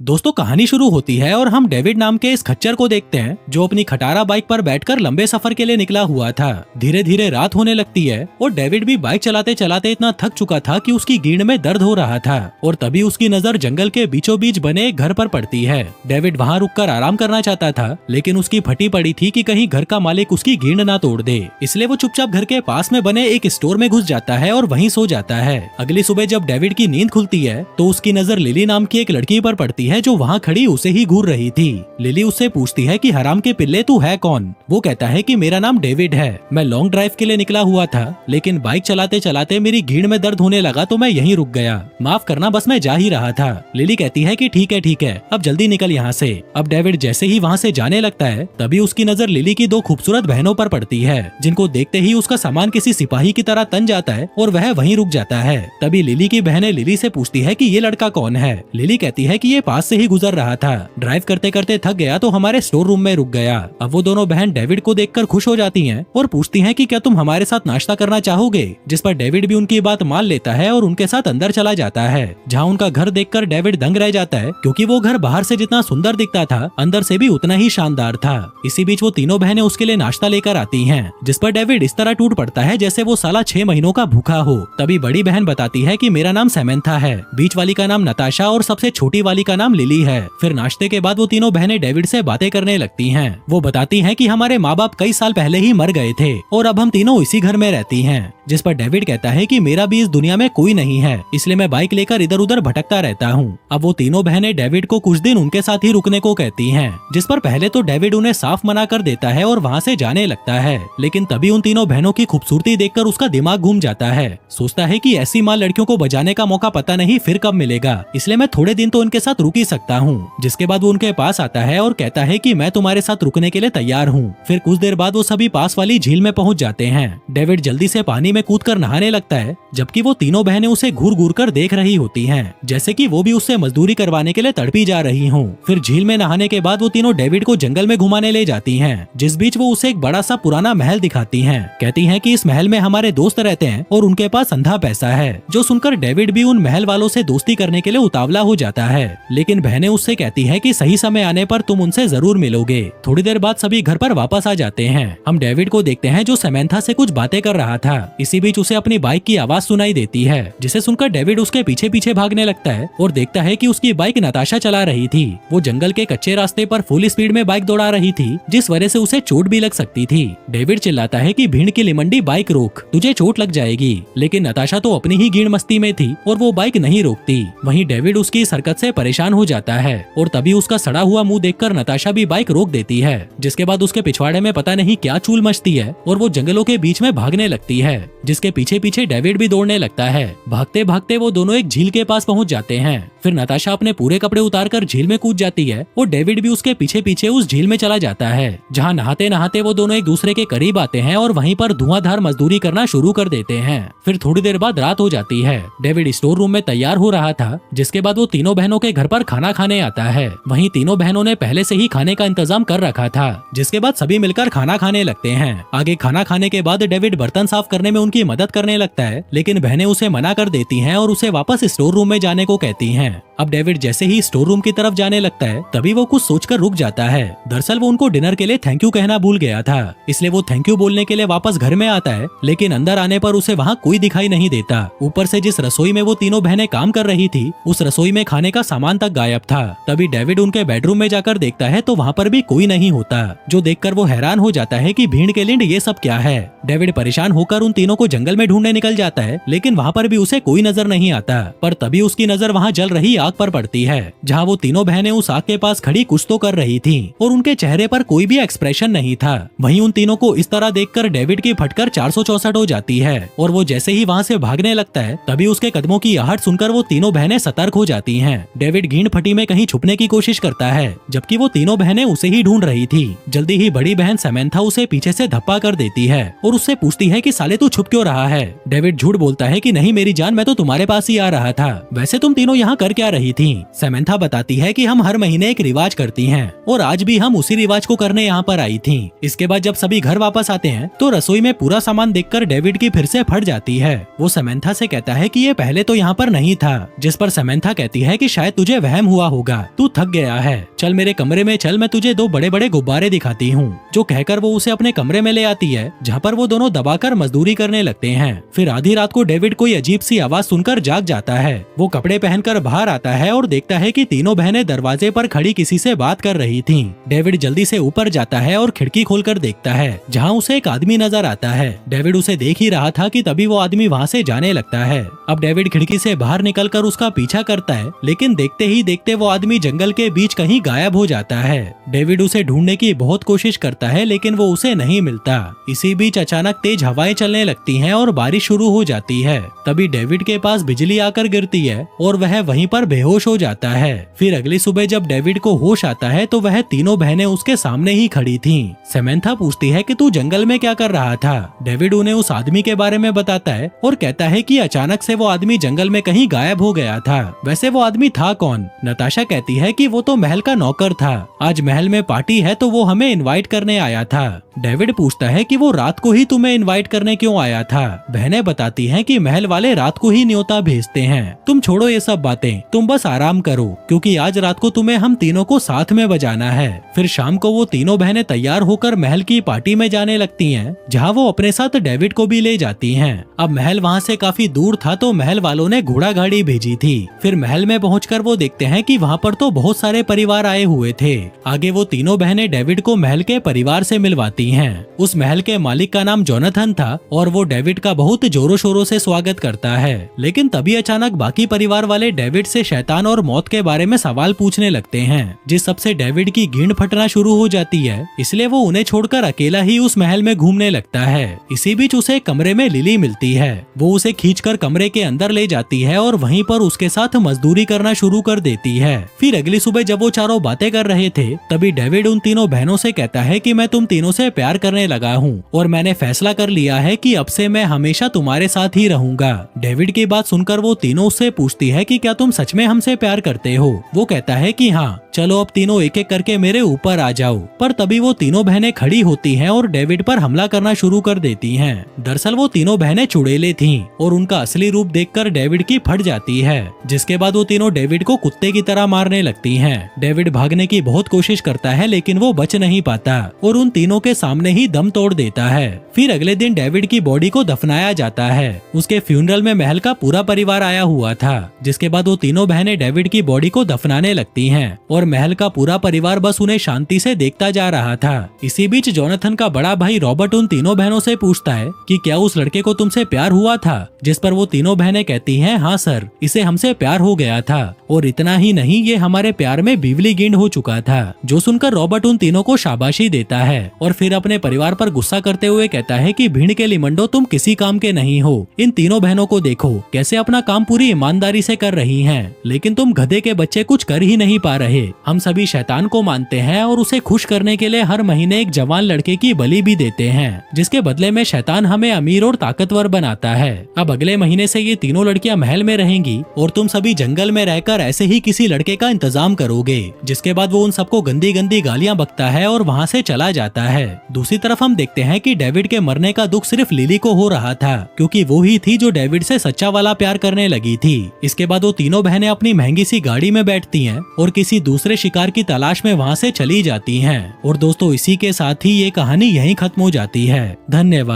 दोस्तों कहानी शुरू होती है और हम डेविड नाम के इस खच्चर को देखते हैं जो अपनी खटारा बाइक पर बैठकर लंबे सफर के लिए निकला हुआ था। धीरे धीरे रात होने लगती है और डेविड भी बाइक चलाते चलाते इतना थक चुका था कि उसकी रीढ़ में दर्द हो रहा था और तभी उसकी नजर जंगल के बीचों बीच बने एक घर पर पड़ती है। डेविड वहाँ रुककर आराम करना चाहता था, लेकिन उसकी फटी पड़ी थी कि कहीं घर का मालिक उसकी रीढ़ ना तोड़ दे, इसलिए वो चुपचाप घर के पास में बने एक स्टोर में घुस जाता है और वहीं सो जाता है। अगली सुबह जब डेविड की नींद खुलती है तो उसकी नजर लिली नाम की एक लड़की पर पड़ती है जो वहाँ खड़ी उसे ही घूर रही थी। लिली उससे पूछती है कि हराम के पिल्ले तू है कौन। वो कहता है कि मेरा नाम डेविड है, मैं लॉन्ग ड्राइव के लिए निकला हुआ था, लेकिन बाइक चलाते चलाते मेरी रीढ़ में दर्द होने लगा तो मैं यहीं रुक गया, माफ करना बस मैं जा ही रहा था। लिली कहती है कि ठीक है अब जल्दी निकल यहाँ से। अब डेविड जैसे ही वहाँ से जाने लगता है तभी उसकी नजर लिली की दो खूबसूरत बहनों पर पड़ती है, जिनको देखते ही उसका सामान किसी सिपाही की तरह तन जाता है और वह वहीं रुक जाता है। तभी लिली की बहनें लिली से पूछती है कि ये लड़का कौन है। लिली कहती है कि ये पास से ही गुजर रहा था, ड्राइव करते करते थक गया तो हमारे स्टोर रूम में रुक गया। अब वो दोनों बहन डेविड को देखकर खुश हो जाती हैं और पूछती हैं कि क्या तुम हमारे साथ नाश्ता करना चाहोगे, जिस पर डेविड भी उनकी बात मान लेता है और उनके साथ अंदर चला जाता है, जहाँ उनका घर देखकर डेविड दंग रह जाता है, क्योंकि वो घर बाहर से जितना सुंदर दिखता था अंदर से भी उतना ही शानदार था। इसी बीच वो तीनों बहनें उसके लिए नाश्ता लेकर आती हैं, जिस पर डेविड इस तरह टूट पड़ता है जैसे वो साला 6 महीनों का भूखा हो। तभी बड़ी बहन बताती है कि मेरा नाम सैमेंथा है, बीच वाली का नाम नताशा और सबसे छोटी वाली का नाम लिली है। फिर नाश्ते के बाद वो तीनों बहनें डेविड से बातें करने लगती हैं। वो बताती हैं कि हमारे माँ बाप कई साल पहले ही मर गए थे और अब हम तीनों इसी घर में रहती हैं, जिस पर डेविड कहता है कि मेरा भी इस दुनिया में कोई नहीं है, इसलिए मैं बाइक लेकर इधर उधर भटकता रहता हूँ। अब वो तीनों बहनें डेविड को कुछ दिन उनके साथ ही रुकने को कहती हैं, जिस पर पहले तो डेविड उन्हें साफ मना कर देता है और वहाँ से जाने लगता है, लेकिन तभी उन तीनों बहनों की खूबसूरती देखकर उसका दिमाग घूम जाता है। सोचता है कि ऐसी माँ लड़कियों को बजाने का मौका पता नहीं फिर कब मिलेगा, इसलिए मैं थोड़े दिन तो उनके साथ रुक ही सकता हूँ। जिसके बाद वो उनके पास आता है और कहता है कि मैं तुम्हारे साथ रुकने के लिए तैयार हूँ। फिर कुछ देर बाद वो सभी पास वाली झील में पहुँच जाते हैं। डेविड जल्दी से पानी में कूदकर नहाने लगता है, जबकि वो तीनों बहनें उसे घूर घूर कर देख रही होती हैं, जैसे कि वो भी उससे मजदूरी करवाने के लिए तड़पी जा रही हूँ। फिर झील में नहाने के बाद वो तीनों डेविड को जंगल में घुमाने ले जाती हैं, जिस बीच वो उसे एक बड़ा सा पुराना महल दिखाती हैं। कहती हैं कि इस महल में हमारे दोस्त रहते हैं और उनके पास अंधा पैसा है, जो सुनकर डेविड भी उन महल वालों से दोस्ती करने के लिए उतावला हो जाता है, लेकिन बहनें उससे कहती है कि सही समय आने पर तुम उनसे जरूर मिलोगे। थोड़ी देर बाद सभी घर पर वापस आ जाते हैं। हम डेविड को देखते हैं जो सैमेंथा से कुछ बातें कर रहा था। इसी बीच उसे अपनी बाइक की आवाज सुनाई देती है, जिसे सुनकर डेविड उसके पीछे पीछे भागने लगता है और देखता है कि उसकी बाइक नताशा चला रही थी। वो जंगल के कच्चे रास्ते पर फुल स्पीड में बाइक दौड़ा रही थी, जिस वजह से उसे चोट भी लग सकती थी। डेविड चिल्लाता है कि भीड़ की लिमंडी बाइक रोक, तुझे चोट लग जाएगी, लेकिन नताशा तो अपनी ही गीड़ मस्ती में थी और वो बाइक नहीं रोकती। वहीं डेविड उसकी इस हरकत से परेशान हो जाता है और तभी उसका सड़ा हुआ मुंह देखकर नताशा भी बाइक रोक देती है, जिसके बाद उसके पिछवाड़े में पता नहीं क्या चूल मचती है और वो जंगलों के बीच में भागने लगती है, जिसके पीछे पीछे डेविड भी दौड़ने लगता है। भागते भागते वो दोनों एक झील के पास पहुंच जाते हैं। फिर नताशा अपने पूरे कपड़े उतारकर झील में कूद जाती है और डेविड भी उसके पीछे पीछे उस झील में चला जाता है, जहां नहाते नहाते वो दोनों एक दूसरे के करीब आते हैं और वहीं पर धुआंधार मजदूरी करना शुरू कर देते हैं। फिर थोड़ी देर बाद रात हो जाती है। डेविड स्टोर रूम में तैयार हो रहा था, जिसके बाद वो तीनों बहनों के घर पर खाना खाने आता है। वहीं तीनों बहनों ने पहले से ही खाने का इंतजाम कर रखा था, जिसके बाद सभी मिलकर खाना खाने लगते हैं। आगे खाना खाने के बाद डेविड बर्तन साफ करने में उनकी मदद करने लगता है, लेकिन बहनें उसे मना कर देती हैं और उसे वापस स्टोर रूम में जाने को कहती हैं। अब डेविड जैसे ही स्टोर रूम की तरफ जाने लगता है तभी वो कुछ सोचकर रुक जाता है। दरअसल वो उनको डिनर के लिए थैंक यू कहना भूल गया था, इसलिए वो थैंक यू बोलने के लिए वापस घर में आता है, लेकिन अंदर आने पर उसे वहाँ कोई दिखाई नहीं देता। ऊपर से जिस रसोई में वो तीनों बहनें काम कर रही थी उस रसोई में खाने का सामान तक गायब था। तभी डेविड उनके बेडरूम में जाकर देखता है तो वहाँ पर भी कोई नहीं होता, जो देखकर वो हैरान हो जाता है कि भीड़ के लिंड ये सब क्या है। डेविड परेशान होकर उन तीनों को जंगल में ढूंढने निकल जाता है, लेकिन वहाँ पर भी उसे कोई नजर नहीं आता। पर तभी उसकी नजर वहाँ जल रही आग पर पड़ती है, जहाँ वो तीनों बहनें उस आग के पास खड़ी कुछ तो कर रही थीं और उनके चेहरे पर कोई भी एक्सप्रेशन नहीं था। वहीं उन तीनों को इस तरह देखकर डेविड की फटकर 464 हो जाती है और वो जैसे ही वहाँ से भागने लगता है तभी उसके कदमों की आहट सुनकर वो तीनों बहनें सतर्क हो जाती हैं। डेविड गींड फटी में कहीं छुपने की कोशिश करता है, जबकि वो तीनों बहनें उसे ही ढूंढ रही थी। जल्दी ही बड़ी बहन सैमेंथा उसे पीछे से धप्पा कर देती है और उससे पूछती है कि साले तू छुप क्यों रहा है। डेविड झूठ बोलता है कि नहीं मेरी जान, मैं तो तुम्हारे पास ही आ रहा था, वैसे तुम तीनों यहाँ कर क्या रही थी। सैमेंथा बताती है कि हम हर महीने एक रिवाज करती हैं और आज भी हम उसी रिवाज को करने यहाँ पर आई थी। इसके बाद जब सभी घर वापस आते हैं तो रसोई में पूरा सामान देखकर डेविड की फिर से फट जाती है। वो सैमेंथा से कहता है कि ये पहले तो यहाँ पर नहीं था, जिस पर सैमेंथा कहती है कि शायद तुझे वहम हुआ होगा, तू थक गया है, चल मेरे कमरे में चल, मैं तुझे 2 बड़े बड़े गुब्बारे दिखाती हूँ। जो कहकर वो उसे अपने कमरे में ले आती है, जहाँ पर वो दोनों दबाकर मजदूरी करने लगते हैं। फिर आधी रात को डेविड कोई अजीब सी आवाज सुनकर जाग जाता है। वो कपड़े पहनकर बाहर आता है और देखता है कि तीनों बहनें दरवाजे पर खड़ी किसी से बात कर रही थीं। डेविड जल्दी से ऊपर जाता है और खिड़की खोलकर देखता है, जहाँ उसे एक आदमी नजर आता है। डेविड उसे देख ही रहा था कि तभी वो आदमी वहाँ से जाने लगता है। अब डेविड खिड़की से बाहर निकलकर उसका पीछा करता है, लेकिन देखते ही देखते वो आदमी जंगल के बीच कहीं गायब हो जाता है। डेविड उसे ढूंढने की बहुत कोशिश करता है, लेकिन वो उसे नहीं मिलता। इसी बीच अचानक तेज हवाएं चलने लगती हैं और बारिश शुरू हो जाती है। तभी डेविड के पास बिजली आकर गिरती है और वह वहीं पर बेहोश हो जाता है। फिर अगली सुबह जब डेविड को होश आता है तो वह तीनों बहनें उसके सामने ही खड़ी थीं। समंथा पूछती है कि तू जंगल में क्या कर रहा था। डेविड उन्हें उस आदमी के बारे में बताता है और कहता है कि अचानक से वो आदमी जंगल में कहीं गायब हो गया था। वैसे वो आदमी था कौन? नताशा कहती है कि वो तो महल का नौकर था, आज महल में पार्टी है तो वो हमें इनवाइट करने आया था। डेविड पूछता है कि वो रात को ही तुम्हें इनवाइट करने क्यों आया था। बहनें बताती हैं कि महल वाले रात को ही न्योता भेजते हैं। तुम छोड़ो ये सब बातें, तुम बस आराम करो, क्योंकि आज रात को तुम्हें हम तीनों को साथ में बजाना है। फिर शाम को वो तीनों बहनें तैयार होकर महल की पार्टी में जाने लगती हैं, जहां वो अपने साथ डेविड को भी ले जाती हैं। अब महल वहां से काफी दूर था तो महल वालों ने घोड़ा गाड़ी भेजी थी। फिर महल में पहुंचकर वो देखते हैं कि वहां पर तो बहुत सारे परिवार आए हुए थे। आगे वो तीनों बहनें डेविड को महल के परिवार से मिलवाती हैं। उस महल के मालिक का नाम जोनाथन था और वो डेविड का बहुत जोरों शोरों से स्वागत करता है। लेकिन तभी अचानक बाकी परिवार वाले डेविड से शैतान और मौत के बारे में सवाल पूछने लगते हैं, जिस सबसे डेविड की घिन फटना शुरू हो जाती है। इसलिए वो उन्हें छोड़कर अकेला ही उस महल में घूमने लगता है। इसी बीच उसे कमरे में लिली मिलती है। वो उसे खींचकर कमरे के अंदर ले जाती है और वहीं पर उसके साथ मजदूरी करना शुरू कर देती है। फिर अगली सुबह जब वो चारों बातें कर रहे थे, तभी डेविड उन तीनों बहनों से कहता है कि मैं तुम तीनों से प्यार करने लगा हूँ और मैंने फैसला कर लिया है कि अब से मैं हमेशा तुम्हारे साथ ही रहूंगा। डेविड की बात सुनकर वो तीनों उससे पूछती है कि क्या तुम सच में हमसे प्यार करते हो। वो कहता है कि हाँ, चलो अब तीनों एक एक करके मेरे ऊपर आ जाओ। पर तभी वो तीनों बहनें खड़ी होती हैं और डेविड पर हमला करना शुरू कर देती हैं। दरअसल वो तीनों बहनें चुड़ैलें थीं और उनका असली रूप देखकर डेविड की फट जाती है, जिसके बाद वो तीनों डेविड को कुत्ते की तरह मारने लगती हैं। डेविड भागने की बहुत कोशिश करता है, लेकिन वो बच नहीं पाता और उन तीनों के सामने ही दम तोड़ देता है। फिर अगले दिन डेविड की बॉडी को दफनाया जाता है। उसके फ्यूनरल में महल का पूरा परिवार आया हुआ था, जिसके बाद वो तीनों बहनें डेविड की बॉडी को दफनाने लगती हैं और महल का पूरा परिवार बस उन्हें शांति से देखता जा रहा था। इसी बीच जोनाथन का बड़ा भाई रॉबर्ट उन तीनों बहनों से पूछता है कि क्या उस लड़के को तुमसे प्यार हुआ था, जिस पर वो तीनों बहनें कहती हैं, हाँ सर, इसे हमसे प्यार हो गया था और इतना ही नहीं, ये हमारे प्यार में बिजली गिंड हो चुका था। जो सुनकर रॉबर्ट उन तीनों को शाबाशी देता है और फिर अपने परिवार पर गुस्सा करते हुए कहता है कि भीड़ के लिमंडो, तुम किसी काम के नहीं हो। इन तीनों बहनों को देखो कैसे अपना काम पूरी ईमानदारी से कर रही हैं, लेकिन तुम गधे के बच्चे कुछ कर ही नहीं पा रहे। हम सभी शैतान को मानते हैं और उसे खुश करने के लिए हर महीने एक जवान लड़के की बलि भी देते हैं, जिसके बदले में शैतान हमें अमीर और ताकतवर बनाता है। अब अगले महीने से ये तीनों लड़कियां महल में रहेंगी और तुम सभी जंगल में रहकर ऐसे ही किसी लड़के का इंतजाम करोगे। जिसके बाद वो उन सबको गंदी गंदी गालियां बकता है और वहाँ से चला जाता है। दूसरी तरफ हम देखते हैं कि डेविड के मरने का दुख सिर्फ लिली को हो रहा था, क्योंकि वो ही थी जो डेविड से सच्चा वाला प्यार करने लगी थी। इसके बाद वो तीनों बहनें अपनी महंगी सी गाड़ी में बैठती हैं और किसी दूसरे शिकार की तलाश में वहाँ से चली जाती हैं। और दोस्तों, इसी के साथ ही ये कहानी यहीं खत्म हो जाती है। धन्यवाद।